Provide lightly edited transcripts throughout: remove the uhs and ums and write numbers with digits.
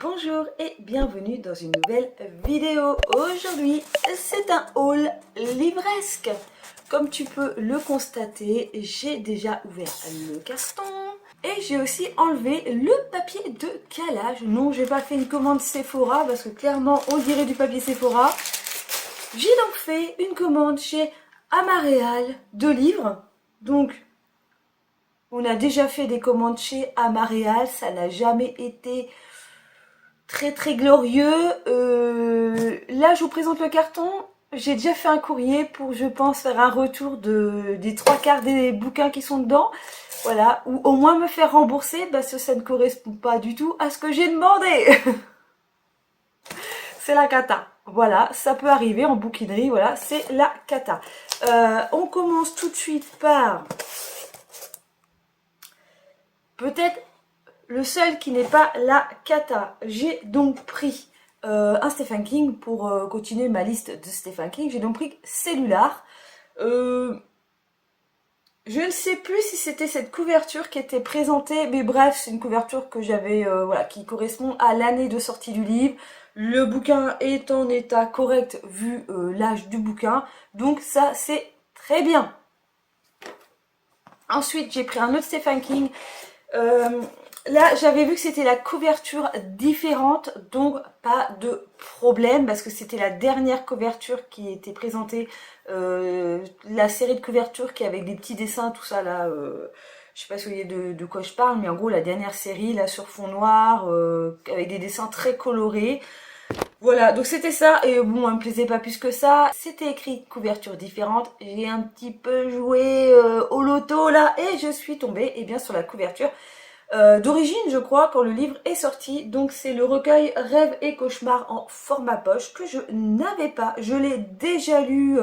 Bonjour et bienvenue dans une nouvelle vidéo. Aujourd'hui, c'est un haul livresque. Comme tu peux le constater, j'ai déjà ouvert le carton et j'ai aussi enlevé le papier de calage. Non, j'ai pas fait une commande Sephora parce que clairement, on dirait du papier Sephora. J'ai donc fait une commande chez Amareal de livres. Donc, on a déjà fait des commandes chez Amareal, ça n'a jamais été très glorieux. Là je vous présente le carton. J'ai déjà fait un courrier pour, je pense, faire un retour des trois quarts des bouquins qui sont dedans. Voilà, ou au moins me faire rembourser parce que ça ne correspond pas du tout à ce que j'ai demandé. C'est la cata. Voilà, ça peut arriver en bouquinerie, voilà, c'est la cata. On commence tout de suite par peut-être le seul qui n'est pas la cata. J'ai donc pris un Stephen King pour continuer ma liste de Stephen King. J'ai donc pris Cellular. Je ne sais plus si c'était cette couverture qui était présentée, mais bref, c'est une couverture que j'avais, voilà, qui correspond à l'année de sortie du livre. Le bouquin est en état correct vu l'âge du bouquin, donc ça c'est très bien. Ensuite, j'ai pris un autre Stephen King. Là, j'avais vu que c'était la couverture différente, donc pas de problème, parce que c'était la dernière couverture qui était présentée, la série de couvertures qui est avec des petits dessins, tout ça là, je sais pas si vous voyez de quoi je parle, mais en gros la dernière série là sur fond noir, avec des dessins très colorés. Voilà, donc c'était ça, et bon, elle me plaisait pas plus que ça. C'était écrit couverture différente, j'ai un petit peu joué au loto là, et je suis tombée bien sur la couverture d'origine, je crois, quand le livre est sorti. Donc c'est le recueil Rêves et cauchemars en format poche que je n'avais pas. Je l'ai déjà lu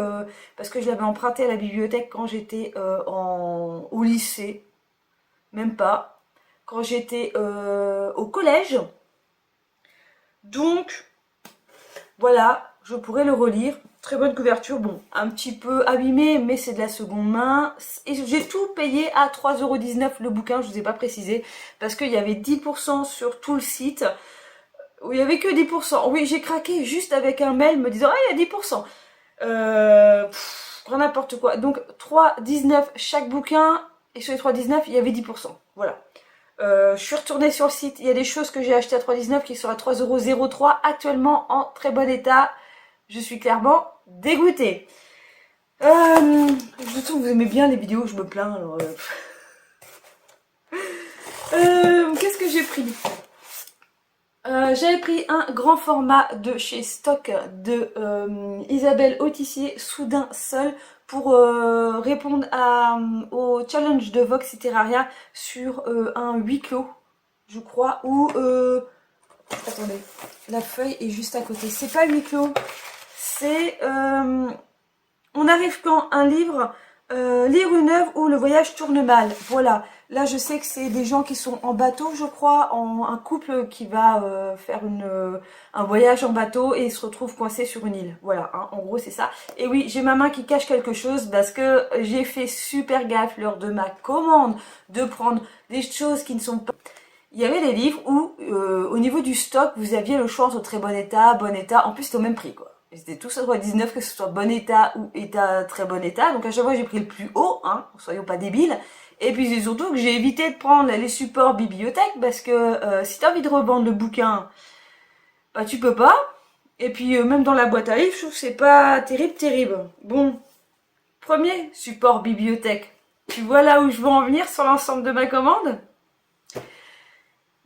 parce que je l'avais emprunté à la bibliothèque quand j'étais au lycée, même pas, quand j'étais au collège. Donc voilà, je pourrais le relire. Très bonne couverture, bon, un petit peu abîmé, mais c'est de la seconde main. Et j'ai tout payé à 3,19 € le bouquin, je ne vous ai pas précisé, parce qu'il y avait 10% sur tout le site. Il n'y avait que 10%. Oui, j'ai craqué juste avec un mail me disant « Ah, il y a 10%. Grand n'importe quoi. Donc 3,19 chaque bouquin, et sur les 3,19, il y avait 10%. Voilà. Je suis retournée sur le site, il y a des choses que j'ai achetées à 3,19 qui sont à 3,03 € actuellement en très bon état. Je suis clairement dégoûtée. Je trouve que vous aimez bien les vidéos où je me plains. Alors, qu'est-ce que j'ai pris? J'avais pris un grand format de chez Stock de Isabelle Autissier, Soudain Seul, pour répondre au challenge de Vox Literaria sur un huis clos, je crois, ou... attendez, la feuille est juste à côté. C'est pas huis clos, c'est... on arrive quand un livre, lire une œuvre où le voyage tourne mal. Voilà. Là, je sais que c'est des gens qui sont en bateau, je crois, un couple qui va faire un voyage en bateau et ils se retrouvent coincés sur une île. Voilà, hein, en gros, c'est ça. Et oui, j'ai ma main qui cache quelque chose parce que j'ai fait super gaffe lors de ma commande de prendre des choses qui ne sont pas... Il y avait des livres où, au niveau du stock, vous aviez le choix entre très bon état, bon état. En plus, c'était au même prix, quoi. Ils étaient tous à 3,19, que ce soit bon état ou état très bon état. Donc à chaque fois, j'ai pris le plus haut, hein, soyons pas débiles. Et puis c'est surtout que j'ai évité de prendre les supports bibliothèque parce que si tu as envie de revendre le bouquin, bah tu peux pas. Et puis même dans la boîte à livres, je trouve que c'est pas terrible. Bon, premier support bibliothèque. Tu vois là où je veux en venir sur l'ensemble de ma commande?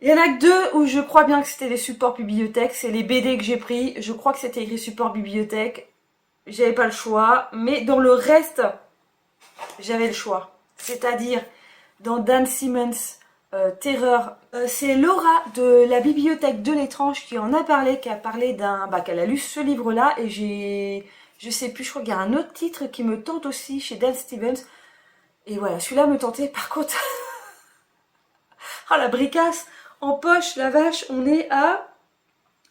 Il y en a que deux où je crois bien que c'était les supports bibliothèque. C'est les BD que j'ai pris. Je crois que c'était écrit support bibliothèque. J'avais pas le choix. Mais dans le reste, j'avais le choix. C'est-à-dire dans Dan Simmons, Terreur. C'est Laura de la bibliothèque de l'étrange qui en a parlé, qui a parlé qu'elle a lu ce livre-là. Et je sais plus, je crois qu'il y a un autre titre qui me tente aussi chez Dan Stevens. Et voilà, celui-là me tentait. Par contre, oh la bricasse en poche, la vache, on est à...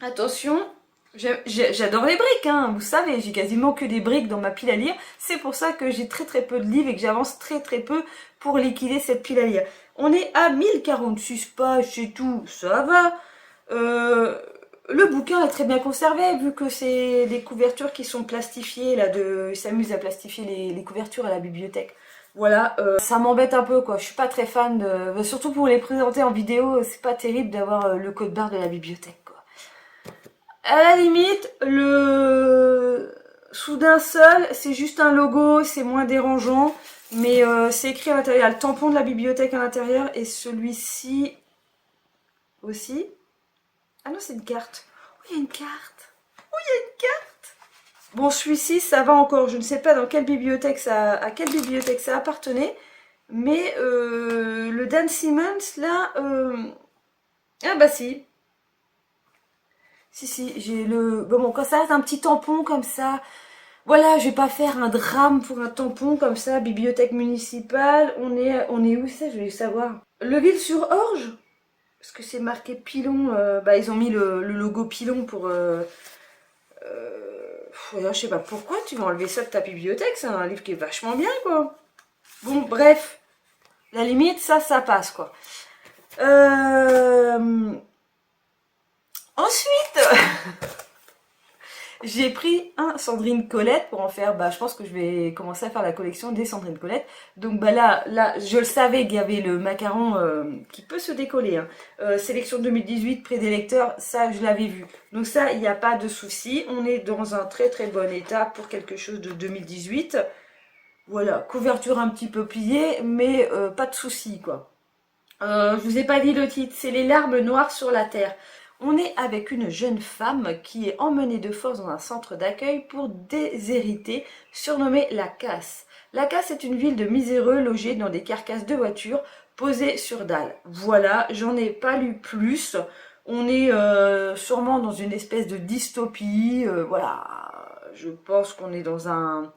Attention, j'adore les briques, hein, vous savez, j'ai quasiment que des briques dans ma pile à lire. C'est pour ça que j'ai très peu de livres et que j'avance très peu pour liquider cette pile à lire. On est à 1046 pages, c'est tout, ça va. Euh, le bouquin est très bien conservé, vu que c'est des couvertures qui sont plastifiées, là, ils s'amusent à plastifier les couvertures à la bibliothèque. Voilà, ça m'embête un peu, quoi. Je suis pas très fan de... Surtout pour les présenter en vidéo, c'est pas terrible d'avoir le code barre de la bibliothèque, quoi. À la limite, le soudain seul, c'est juste un logo, c'est moins dérangeant, mais c'est écrit à l'intérieur. Il y a le tampon de la bibliothèque à l'intérieur et celui-ci aussi. Ah non, c'est une carte. Oh, il y a une carte. Oh, il y a une carte. Bon, celui-ci, ça va encore. Je ne sais pas dans quelle bibliothèque à quelle bibliothèque ça appartenait, mais le Dan Simmons, là, ah bah si. Si, j'ai le... Bon, quand ça reste un petit tampon comme ça, voilà, je vais pas faire un drame pour un tampon comme ça, bibliothèque municipale, on est où ça, je vais savoir. Leville-sur-Orge. Parce que c'est marqué Pilon, bah ils ont mis le logo Pilon pour... je sais pas pourquoi tu vas enlever ça de ta bibliothèque, c'est un livre qui est vachement bien, quoi. Bon, bref, la limite, ça passe, quoi. Ensuite, j'ai pris un Sandrine Colette pour en faire, bah je pense que je vais commencer à faire la collection des Sandrine Colette. Donc bah là, je le savais qu'il y avait le macaron qui peut se décoller. Hein. Sélection 2018, près des lecteurs, ça je l'avais vu. Donc ça, il n'y a pas de souci. On est dans un très très bon état pour quelque chose de 2018. Voilà, couverture un petit peu pliée, mais pas de souci, quoi. Je vous ai pas dit le titre, c'est Les larmes noires sur la terre. On est avec une jeune femme qui est emmenée de force dans un centre d'accueil pour déshériter, surnommée La Casse. La Casse est une ville de miséreux logés dans des carcasses de voitures posées sur dalles. Voilà, j'en ai pas lu plus. On est sûrement dans une espèce de dystopie. Voilà, je pense qu'on est dans un...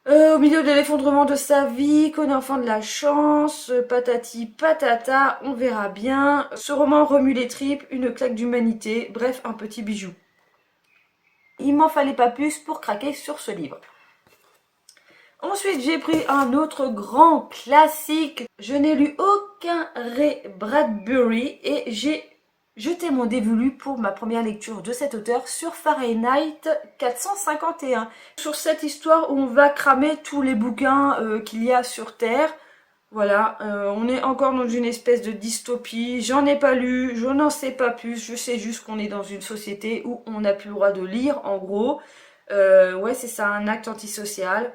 au milieu de l'effondrement de sa vie, qu'on est enfant de la chance, patati patata, on verra bien. Ce roman remue les tripes, une claque d'humanité, bref, un petit bijou. Il m'en fallait pas plus pour craquer sur ce livre. Ensuite, j'ai pris un autre grand classique. Je n'ai lu aucun Ray Bradbury et j'ai jeté mon dévolu pour ma première lecture de cet auteur sur Fahrenheit 451. Sur cette histoire où on va cramer tous les bouquins qu'il y a sur Terre. Voilà, on est encore dans une espèce de dystopie. J'en ai pas lu, je n'en sais pas plus. Je sais juste qu'on est dans une société où on n'a plus le droit de lire, en gros. Ouais, c'est ça, un acte antisocial.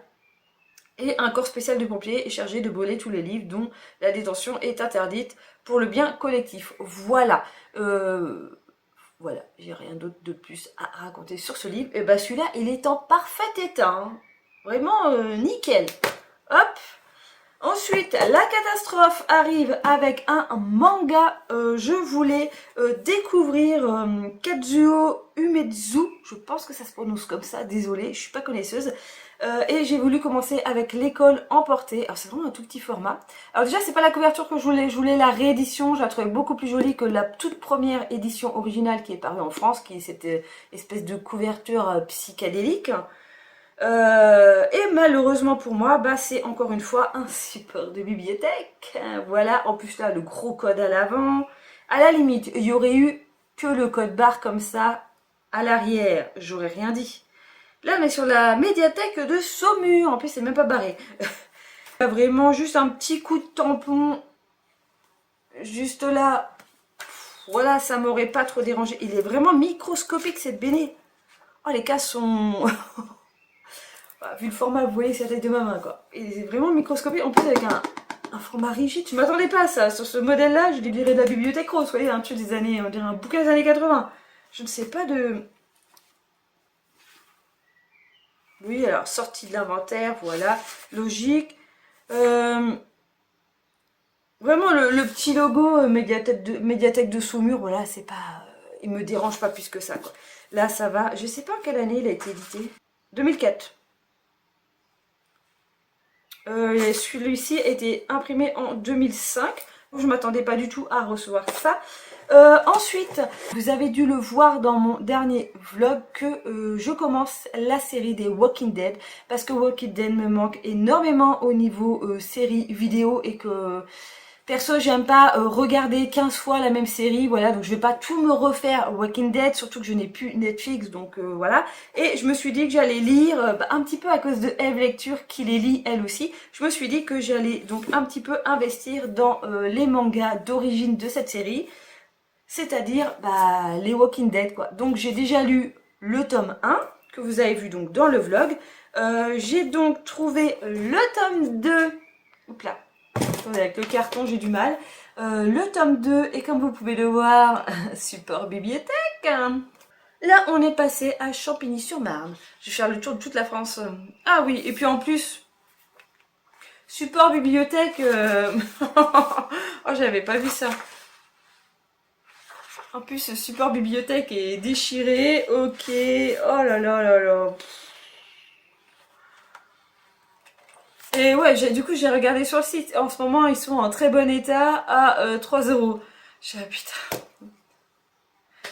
Et un corps spécial de pompiers est chargé de voler tous les livres dont la détention est interdite pour le bien collectif. Voilà. Voilà, j'ai rien d'autre de plus à raconter sur ce livre. Et bah celui-là, il est en parfait état. Hein. Vraiment nickel. Hop. Ensuite, la catastrophe arrive avec un manga. Je voulais découvrir Kazuo Umezu. Je pense que ça se prononce comme ça, désolée, je suis pas connaisseuse. Et j'ai voulu commencer avec L'école emportée. Alors c'est vraiment un tout petit format. Alors déjà c'est pas la couverture que je voulais la réédition. Je la trouvais beaucoup plus jolie que la toute première édition originale qui est parue en France, qui est cette espèce de couverture psychédélique. Et malheureusement pour moi, bah, c'est encore une fois un support de bibliothèque. Voilà, en plus là, le gros code à l'avant. À la limite, il y aurait eu que le code barre comme ça à l'arrière. J'aurais rien dit. Là, on est sur la médiathèque de Saumur. En plus, c'est même pas barré. Vraiment juste un petit coup de tampon. Juste là. Voilà, ça m'aurait pas trop dérangé. Il est vraiment microscopique cette BD. Oh, les cases sont... Vu le format, vous voyez, c'est la taille de ma main, quoi. Et c'est vraiment microscopique, en plus avec un format rigide. Je m'attendais pas à ça. Sur ce modèle-là, je lirais de la bibliothèque rose, vous voyez, un truc des années, on dirait un bouquin des années 80. Je ne sais pas de... Oui, alors, sortie de l'inventaire, voilà, logique. Vraiment, le petit logo médiathèque de Saumur, voilà, c'est pas... il me dérange pas plus que ça, quoi. Là, ça va. Je sais pas en quelle année il a été édité. 2004. Celui-ci a été imprimé en 2005. Je m'attendais pas du tout à recevoir ça. Ensuite, vous avez dû le voir dans mon dernier vlog que je commence la série des Walking Dead. Parce que Walking Dead me manque énormément au niveau série vidéo et que Perso, j'aime pas regarder 15 fois la même série, voilà, donc je vais pas tout me refaire Walking Dead, surtout que je n'ai plus Netflix, donc voilà. Et je me suis dit que j'allais lire, un petit peu à cause de Eve Lecture qui les lit elle aussi, je me suis dit que j'allais donc un petit peu investir dans les mangas d'origine de cette série, c'est-à-dire les Walking Dead quoi. Donc j'ai déjà lu le tome 1, que vous avez vu donc dans le vlog. J'ai donc trouvé le tome 2, oups là, avec le carton j'ai du mal, le tome 2 et comme vous pouvez le voir, support bibliothèque. Là on est passé à Champigny-sur-Marne. Je vais faire le tour de toute la France. Ah oui, et puis en plus, support bibliothèque, oh j'avais pas vu ça. En plus ce support bibliothèque est déchiré, ok, oh là là là là. Et ouais, du coup j'ai regardé sur le site, en ce moment ils sont en très bon état à 3 €. J'ai dit putain.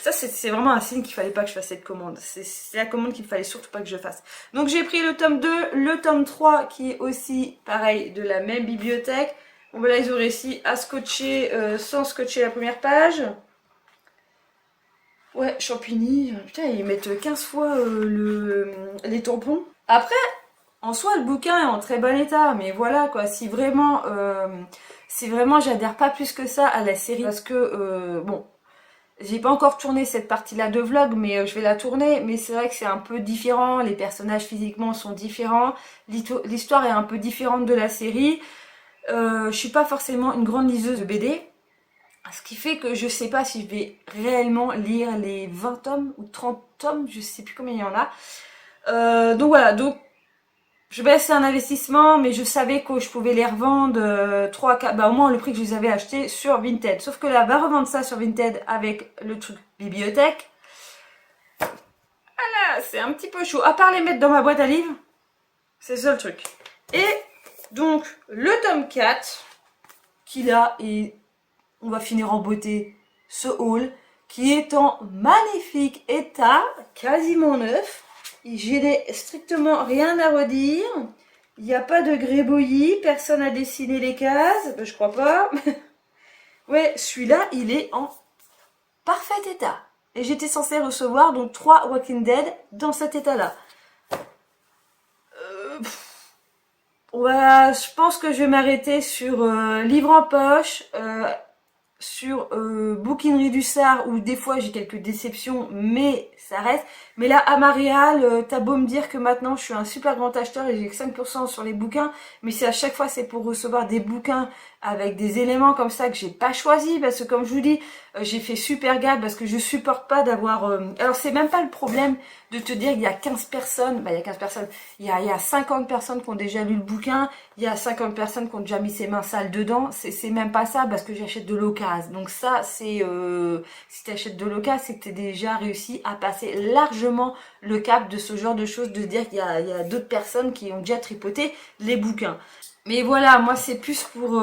Ça c'est vraiment un signe qu'il fallait pas que je fasse cette commande. C'est la commande qu'il fallait surtout pas que je fasse. Donc j'ai pris le tome 2, le tome 3 qui est aussi pareil de la même bibliothèque. Bon ben là ils ont réussi à scotcher sans scotcher la première page. Ouais, Champigny, putain ils mettent 15 fois les tampons. Après, en soi, le bouquin est en très bon état, mais voilà quoi, si vraiment j'adhère pas plus que ça à la série, parce que, bon, j'ai pas encore tourné cette partie-là de vlog, mais je vais la tourner, mais c'est vrai que c'est un peu différent, les personnages physiquement sont différents, l'histoire est un peu différente de la série, je suis pas forcément une grande liseuse de BD, ce qui fait que je sais pas si je vais réellement lire les 20 tomes ou 30 tomes, je sais plus combien il y en a, donc voilà, donc je vais c'est un investissement, mais je savais que je pouvais les revendre 3, 4, au moins le prix que je les avais achetés sur Vinted. Sauf que là, va revendre ça sur Vinted avec le truc bibliothèque. Ah là, c'est un petit peu chaud. À part les mettre dans ma boîte à livres, c'est ça le truc. Et donc, le tome 4, qui là, et on va finir en beauté, ce haul, qui est en magnifique état, quasiment neuf. Je n'ai strictement rien à redire. Il n'y a pas de grébouillis, personne n'a dessiné les cases, je crois pas. Ouais, celui-là, il est en parfait état. Et j'étais censée recevoir donc 3 Walking Dead dans cet état-là. Ouais, je pense que je vais m'arrêter sur livre en poche, sur Bouquinerie du Sar où des fois j'ai quelques déceptions mais ça reste, mais là à Marial t'as beau me dire que maintenant je suis un super grand acheteur et j'ai que 5% sur les bouquins, mais c'est à chaque fois c'est pour recevoir des bouquins avec des éléments comme ça que j'ai pas choisi, parce que comme je vous dis j'ai fait super gaffe parce que je supporte pas d'avoir alors c'est même pas le problème de te dire qu'il y a 15 personnes, il y a 15 personnes, il y a 50 personnes qui ont déjà lu le bouquin, il y a 50 personnes qui ont déjà mis ses mains sales dedans, c'est même pas ça parce que j'achète de l'occasion. Donc ça c'est si tu achètes de l'occasion, c'est que tu as déjà réussi à passer largement le cap de ce genre de choses, de dire qu'il y a d'autres personnes qui ont déjà tripoté les bouquins. Mais voilà, moi c'est plus pour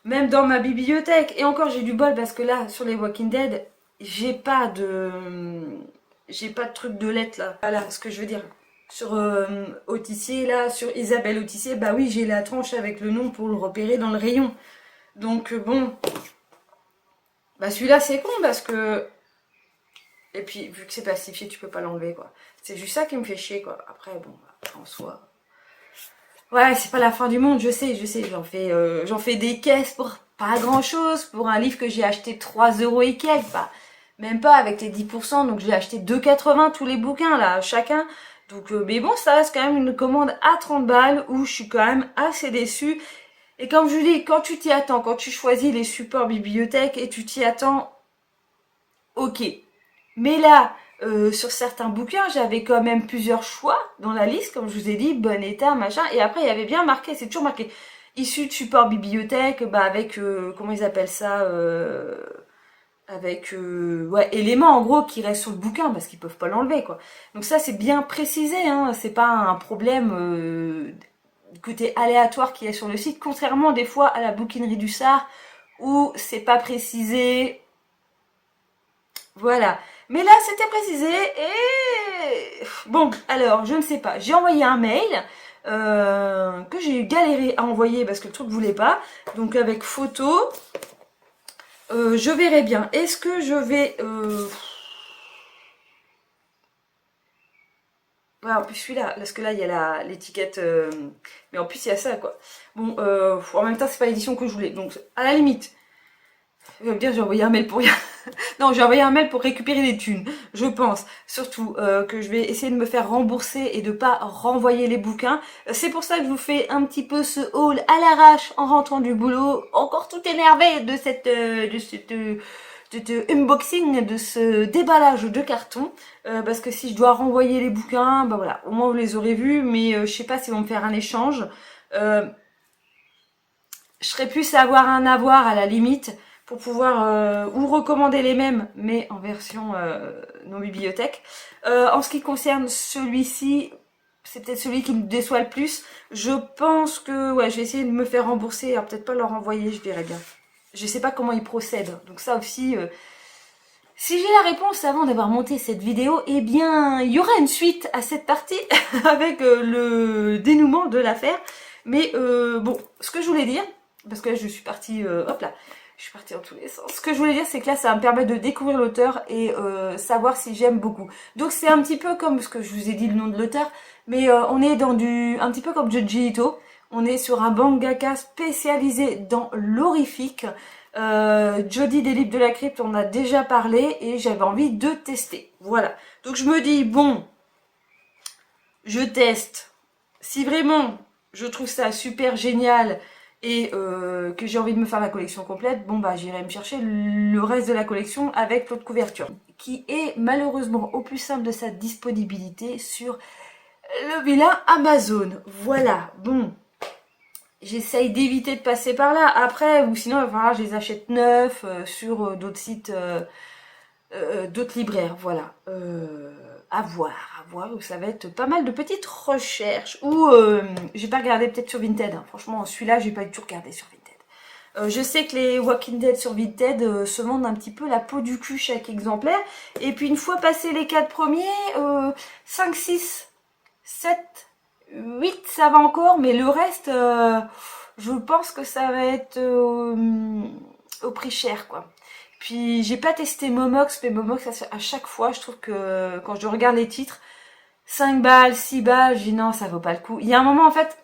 même dans ma bibliothèque, et encore j'ai du bol parce que là sur les Walking Dead, j'ai pas de truc de lettres là. Voilà ce que je veux dire. Sur Autissier là, sur Isabelle Autissier, bah oui j'ai la tranche avec le nom pour le repérer dans le rayon. Donc bon, bah celui-là c'est con parce que, et puis vu que c'est plastifié tu peux pas l'enlever quoi. C'est juste ça qui me fait chier quoi. Après bon, en soi, ouais c'est pas la fin du monde, je sais, j'en fais des caisses pour pas grand chose, pour un livre que j'ai acheté 3 € et quelques, bah même pas avec les 10%, donc j'ai acheté 2,80 tous les bouquins là, chacun. Donc mais bon, ça reste quand même une commande à 30 balles où je suis quand même assez déçue. Et comme je vous dis, quand tu t'y attends, quand tu choisis les supports bibliothèques et tu t'y attends, ok. Mais là, sur certains bouquins, j'avais quand même plusieurs choix dans la liste, comme je vous ai dit, bon état, machin. Et après, il y avait bien marqué, c'est toujours marqué, issu de support bibliothèque, avec, comment ils appellent ça, avec ouais, éléments en gros qui restent sur le bouquin parce qu'ils peuvent pas l'enlever quoi. Donc ça c'est bien précisé, hein, c'est pas un problème côté aléatoire qui est sur le site, contrairement des fois à la bouquinerie du Sar où c'est pas précisé. Voilà. Mais là c'était précisé et bon, alors je ne sais pas, j'ai envoyé un mail que j'ai galéré à envoyer parce que le truc voulait pas. Donc avec photo, je verrai bien. Est-ce que je vais... Ouais, en plus celui-là, parce que là il y a l'étiquette, mais en plus il y a ça quoi. Bon, en même temps c'est pas l'édition que je voulais, donc à la limite, je vais me dire j'ai envoyé un mail pour rien. Non, j'ai envoyé un mail pour récupérer des thunes, je pense. Surtout que je vais essayer de me faire rembourser et de pas renvoyer les bouquins. C'est pour ça que je vous fais un petit peu ce haul à l'arrache en rentrant du boulot, encore tout énervé de cette de unboxing, de ce déballage de carton, parce que si je dois renvoyer les bouquins, bah voilà, au moins vous les aurez vus, mais je sais pas s'ils vont me faire un échange. Je serais plus à avoir un avoir à la limite pour pouvoir ou recommander les mêmes, mais en version non bibliothèque. En ce qui concerne celui-ci, c'est peut-être celui qui me déçoit le plus. Je pense que ouais, je vais essayer de me faire rembourser, alors peut-être pas leur envoyer, je verrai bien. Je sais pas comment ils procèdent, donc ça aussi... si j'ai la réponse avant d'avoir monté cette vidéo, eh bien, il y aura une suite à cette partie avec le dénouement de l'affaire. Mais bon, ce que je voulais dire, parce que là, je suis partie, hop là, je suis partie dans tous les sens. Ce que je voulais dire, c'est que là, ça va me permettre de découvrir l'auteur et savoir si j'aime beaucoup. Donc, c'est un petit peu comme ce que je vous ai dit le nom de l'auteur, mais on est dans un petit peu comme Junji Ito. On est sur un mangaka spécialisé dans l'horrifique. Jodie des livres de la crypte, on a déjà parlé et j'avais envie de tester. Voilà. Donc je me dis, bon, je teste. Si vraiment je trouve ça super génial et que j'ai envie de me faire la collection complète, bon bah j'irai me chercher le reste de la collection avec l'autre couverture, qui est malheureusement au plus simple de sa disponibilité sur le vilain Amazon. Voilà, bon. J'essaye d'éviter de passer par là. Après, ou sinon, il va falloir que je les achète neufs sur d'autres sites, d'autres libraires. Voilà. À voir. Ça va être pas mal de petites recherches. Ou j'ai pas regardé peut-être sur Vinted. Hein. Franchement, celui-là, j'ai pas du tout regardé sur Vinted. Je sais que les Walking Dead sur Vinted se vendent un petit peu la peau du cul chaque exemplaire. Et puis une fois passé les 4 premiers, 5, 6, 7... 8 ça va encore, mais le reste, je pense que ça va être au prix cher quoi. Puis j'ai pas testé Momox, mais Momox à chaque fois, je trouve que quand je regarde les titres, 5 balles, 6 balles, je dis non, ça vaut pas le coup. Il y a un moment en fait,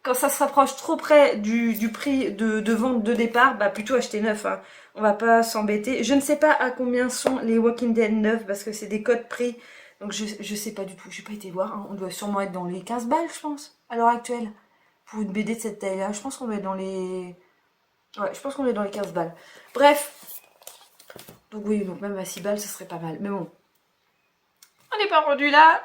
quand ça se rapproche trop près du prix de vente de départ, bah plutôt acheter neuf. Hein. On va pas s'embêter. Je ne sais pas à combien sont les Walking Dead neufs parce que c'est des codes prix. Donc je sais pas du tout, j'ai pas été voir, hein. On doit sûrement être dans les 15 balles je pense, à l'heure actuelle. Pour une BD de cette taille-là, je pense qu'on doit être dans les... Ouais, je pense qu'on est dans les 15 balles. Bref, donc oui, donc même à 6 balles, ce serait pas mal. Mais bon, on n'est pas rendu là.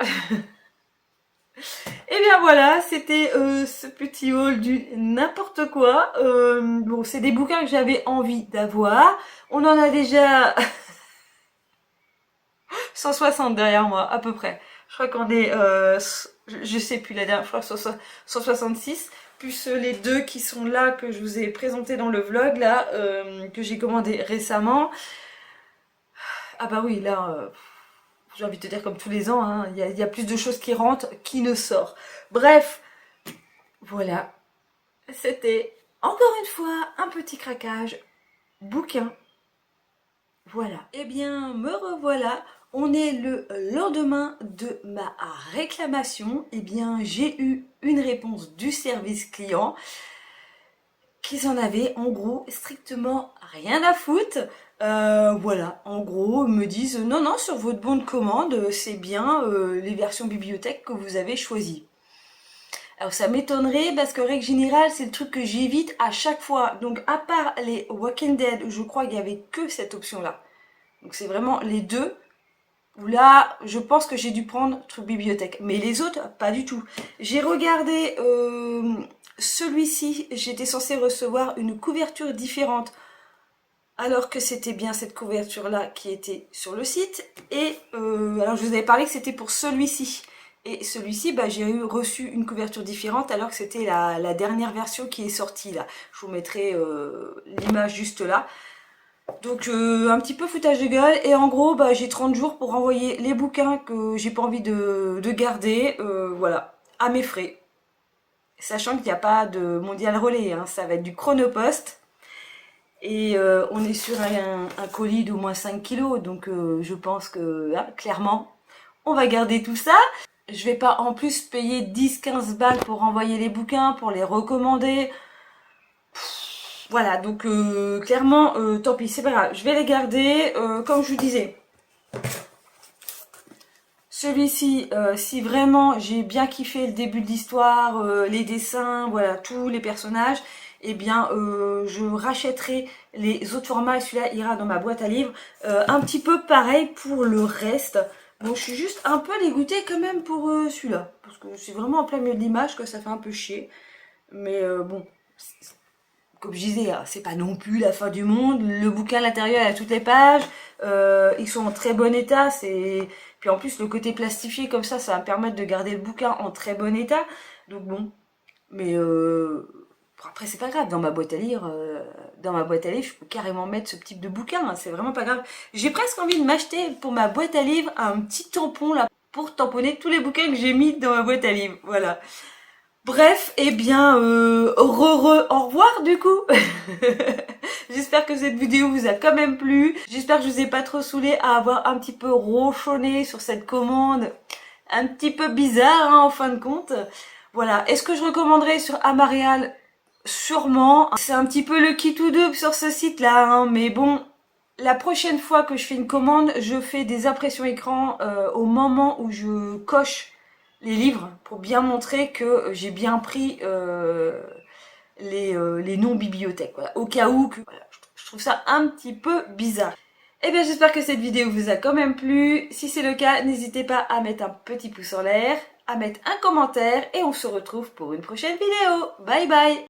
Et bien voilà, c'était ce petit haul du n'importe quoi. Bon, c'est des bouquins que j'avais envie d'avoir. On en a déjà... 160 derrière moi, à peu près. Je crois qu'on est, je sais plus la dernière fois, 166, plus les deux qui sont là, que je vous ai présenté dans le vlog, là, que j'ai commandé récemment. Ah bah oui, là, j'ai envie de te dire comme tous les ans, hein, il y a plus de choses qui rentrent, qui ne sortent. Bref, voilà. C'était, encore une fois, un petit craquage. Bouquin. Voilà. Eh bien, me revoilà. On est le lendemain de ma réclamation. Eh bien, j'ai eu une réponse du service client qu'ils en avaient en gros strictement rien à foutre. Voilà, en gros, ils me disent non, non, sur votre bon de commande, c'est bien les versions bibliothèque que vous avez choisies. Alors ça m'étonnerait parce que règle générale, c'est le truc que j'évite à chaque fois. Donc à part les Walking Dead, je crois qu'il n'y avait que cette option-là. Donc c'est vraiment les deux. Où là, je pense que j'ai dû prendre truc bibliothèque. Mais les autres, pas du tout. J'ai regardé celui-ci, j'étais censée recevoir une couverture différente. Alors que c'était bien cette couverture-là qui était sur le site. Et alors je vous avais parlé que c'était pour celui-ci. Et celui-ci, bah, j'ai reçu une couverture différente alors que c'était la dernière version qui est sortie là. Je vous mettrai l'image juste là. Donc un petit peu foutage de gueule et en gros bah, j'ai 30 jours pour renvoyer les bouquins que j'ai pas envie de garder, voilà, à mes frais. Sachant qu'il n'y a pas de mondial relais, hein, ça va être du chronopost. Et on est sur un colis d'au moins 5 kilos, donc je pense que là, clairement, on va garder tout ça. Je vais pas en plus payer 10-15 balles pour renvoyer les bouquins, pour les recommander. Voilà, donc clairement, tant pis, c'est pas grave. Je vais les garder, comme je vous disais. Celui-ci, si vraiment j'ai bien kiffé le début de l'histoire, les dessins, voilà, tous les personnages, eh bien, je rachèterai les autres formats. Celui-là ira dans ma boîte à livres. Un petit peu pareil pour le reste. Bon, je suis juste un peu dégoûtée quand même pour celui-là. Parce que c'est vraiment en plein milieu de l'image que ça fait un peu chier. Mais bon, comme je disais, hein, c'est pas non plus la fin du monde. Le bouquin à l'intérieur, il a toutes les pages. Ils sont en très bon état. Puis en plus, le côté plastifié comme ça va me permettre de garder le bouquin en très bon état. Donc bon, mais après c'est pas grave. Dans ma boîte à livres, je peux carrément mettre ce type de bouquin, hein, c'est vraiment pas grave. J'ai presque envie de m'acheter pour ma boîte à livres un petit tampon là pour tamponner tous les bouquins que j'ai mis dans ma boîte à livres. Voilà. Bref, eh bien, au revoir du coup. J'espère que cette vidéo vous a quand même plu. J'espère que je vous ai pas trop saoulé à avoir un petit peu ronchonné sur cette commande un petit peu bizarre, hein, en fin de compte. Voilà. Est-ce que je recommanderais sur Amarial? Sûrement. C'est un petit peu le kit ou double sur ce site-là, hein, mais bon. La prochaine fois que je fais une commande, je fais des impressions écran au moment où je coche les livres pour bien montrer que j'ai bien pris les noms bibliothèques. Voilà. Au cas où, voilà, je trouve ça un petit peu bizarre. Eh bien, j'espère que cette vidéo vous a quand même plu. Si c'est le cas, n'hésitez pas à mettre un petit pouce en l'air, à mettre un commentaire et on se retrouve pour une prochaine vidéo. Bye bye!